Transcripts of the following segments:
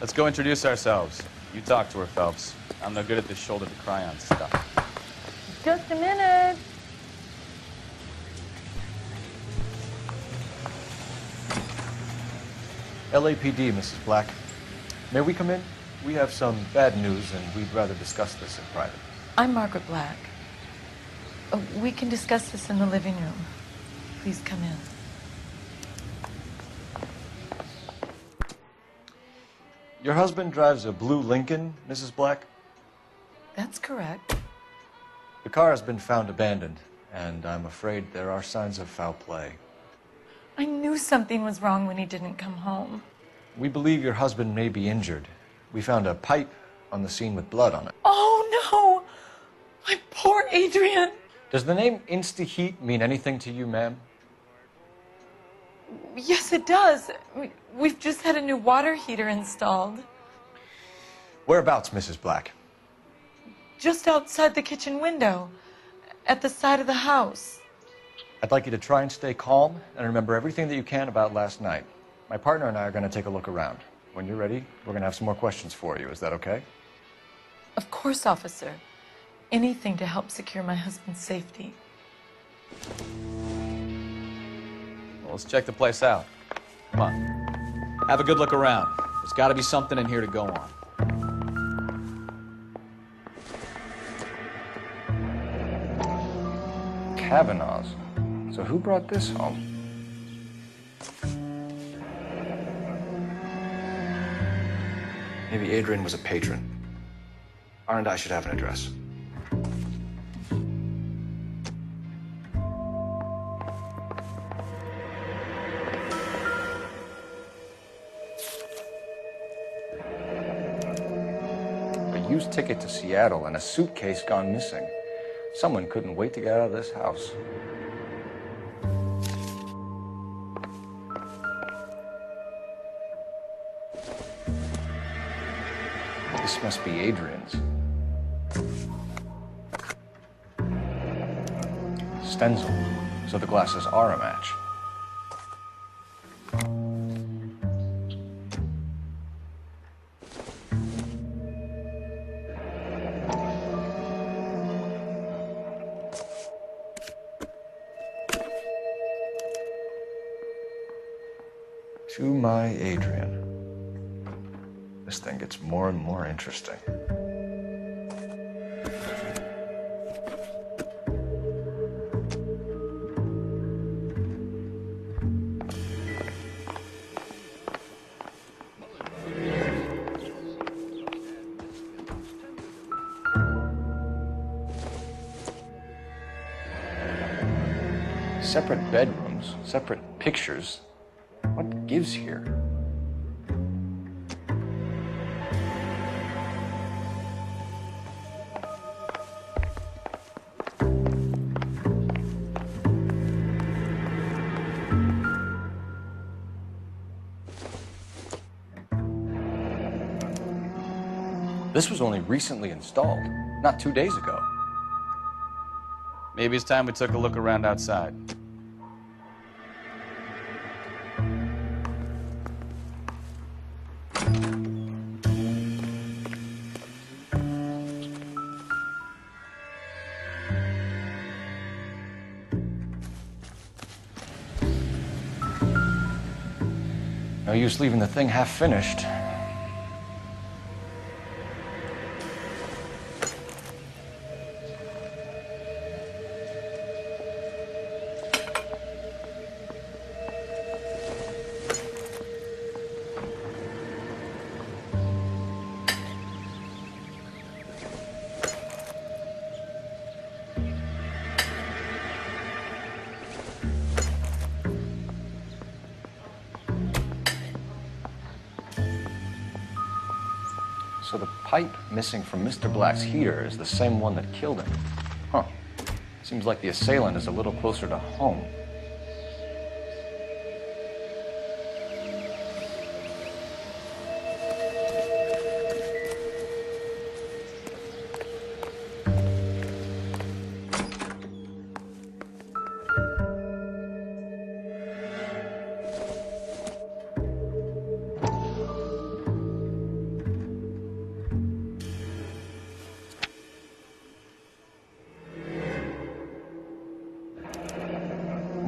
Let's go introduce ourselves. You talk to her, Phelps. I'm no good at this shoulder to cry on stuff. Just a minute. LAPD, Mrs. Black. May we come in? We have some bad news, and we'd rather discuss this in private. I'm Margaret Black. We can discuss this in the living room. Please come in. Your husband drives a blue Lincoln, Mrs. Black? That's correct. The car has been found abandoned, and I'm afraid there are signs of foul play. I knew something was wrong when he didn't come home. We believe your husband may be injured. We found a pipe on the scene with blood on it. Oh, no! My poor Adrian! Does the name Insta-Heat mean anything to you, ma'am? Yes, it does. We've just had a new water heater installed. Whereabouts, Mrs. Black? Just outside the kitchen window, at the side of the house. I'd like you to try and stay calm and remember everything that you can about last night. My partner and I are going to take a look around. When you're ready, we're going to have some more questions for you. Is that okay? Of course, officer. Anything to help secure my husband's safety. Well, let's check the place out. Come on. Have a good look around. There's got to be something in here to go on. Kavanaugh's. So who brought this home? Maybe Adrian was a patron. R&I should have an address. A used ticket to Seattle and a suitcase gone missing. Someone couldn't wait to get out of this house. This must be Adrian's. Stencil, so the glasses are a match. To my Adrian. This thing gets more and more interesting. Separate bedrooms, separate pictures. What gives here? This was only recently installed, not 2 days ago. Maybe it's time we took a look around outside. No use leaving the thing half finished. So the pipe missing from Mr. Black's heater is the same one that killed him. Huh. Seems like the assailant is a little closer to home.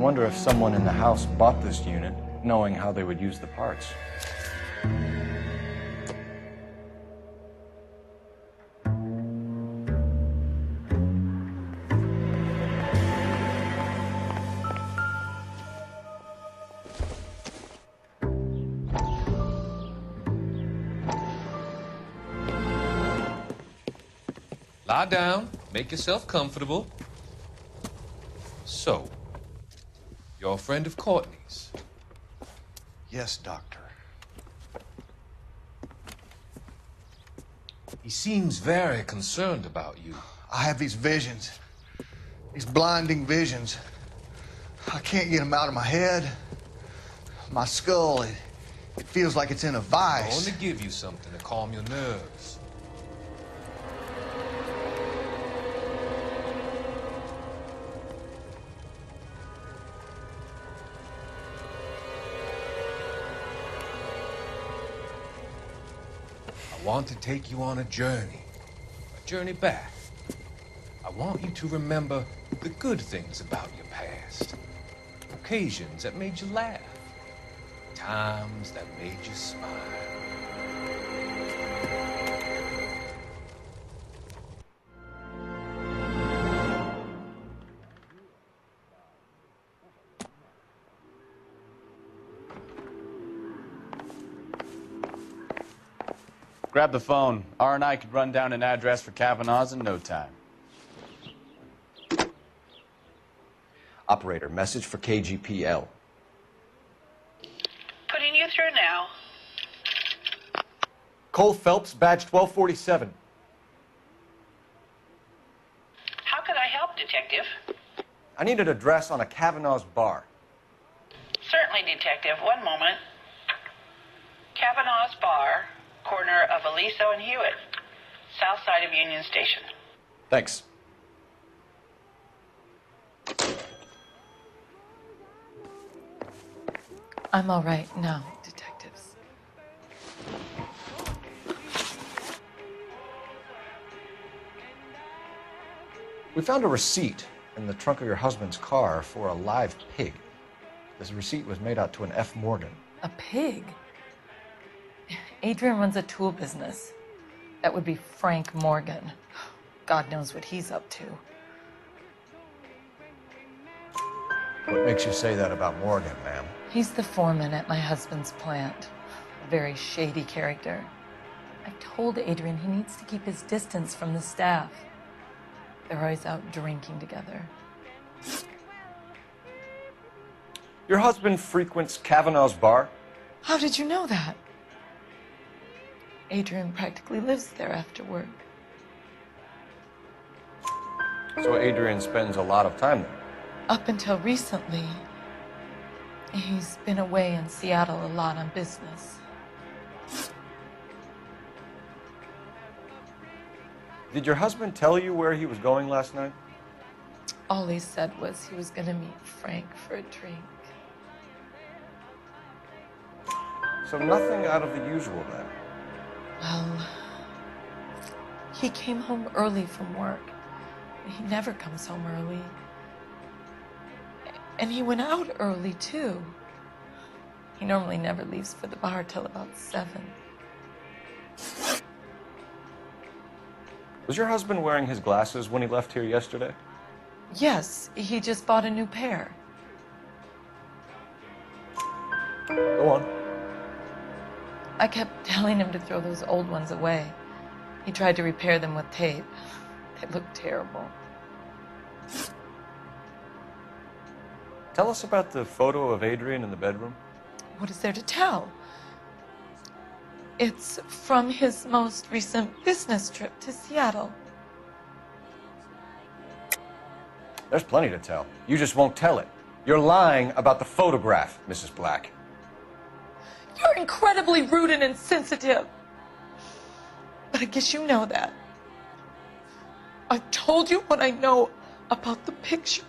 wonder if someone in the house bought this unit knowing how they would use the parts. Lie down, make yourself comfortable. So, you're a friend of Courtney's? Yes, Doctor. He seems very concerned about you. I have these visions, these blinding visions. I can't get them out of my head. My skull, it feels like it's in a I vice. want to give you something to calm your nerves. I want to take you on a journey back. I want you to remember the good things about your past, occasions that made you laugh, times that made you smile. Grab the phone. R&I could run down an address for Kavanaugh's in no time. Operator, message for KGPL. Putting you through now. Cole Phelps, badge 1247. How could I help, Detective? I need an address on a Kavanaugh's bar. Certainly, Detective. One moment. Kavanaugh's Bar, corner of Aliso and Hewitt, south side of Union Station. Thanks. I'm all right now, detectives. We found a receipt in the trunk of your husband's car for a live pig. This receipt was made out to an F. Morgan. A pig? Adrian runs a tool business. That would be Frank Morgan. God knows what he's up to. What makes you say that about Morgan, ma'am? He's the foreman at my husband's plant. A very shady character. I told Adrian he needs to keep his distance from the staff. They're always out drinking together. Your husband frequents Kavanaugh's bar? How did you know that? Adrian practically lives there after work. So Adrian spends a lot of time there. Up until recently, he's been away in Seattle a lot on business. Did your husband tell you where he was going last night? All he said was he was going to meet Frank for a drink. So nothing out of the usual then. Well, he came home early from work. He never comes home early. And he went out early, too. He normally never leaves for the bar till about 7. Was your husband wearing his glasses when he left here yesterday? Yes, he just bought a new pair. Go on. I kept telling him to throw those old ones away. He tried to repair them with tape. They looked terrible. Tell us about the photo of Adrian in the bedroom. What is there to tell? It's from his most recent business trip to Seattle. There's plenty to tell. You just won't tell it. You're lying about the photograph, Mrs. Black. You're incredibly rude and insensitive. But I guess you know that. I've told you what I know about the picture.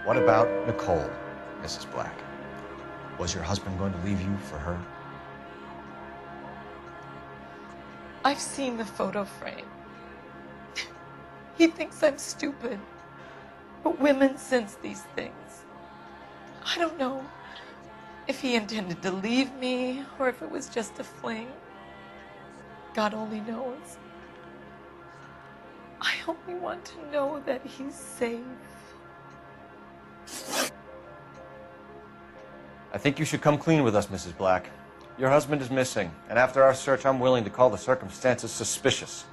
What about Nicole, Mrs. Black? Was your husband going to leave you for her? I've seen the photo frame. He thinks I'm stupid. But women sense these things. I don't know if he intended to leave me or if it was just a fling. God only knows. I only want to know that he's safe. I think you should come clean with us, Mrs. Black. Your husband is missing, and after our search, I'm willing to call the circumstances suspicious.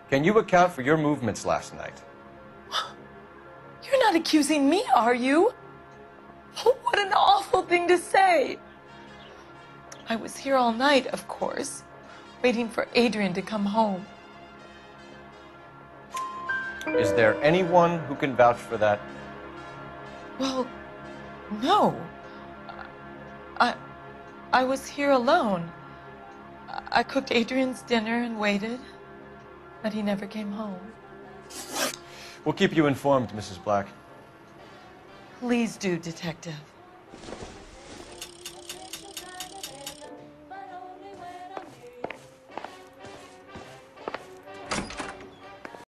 Can you account for your movements last night? You're not accusing me, are you? Oh, what an awful thing to say. I was here all night, of course, waiting for Adrian to come home. Is there anyone who can vouch for that? Well, no. I was here alone. I cooked Adrian's dinner and waited, but he never came home. We'll keep you informed, Mrs. Black. Please do, Detective.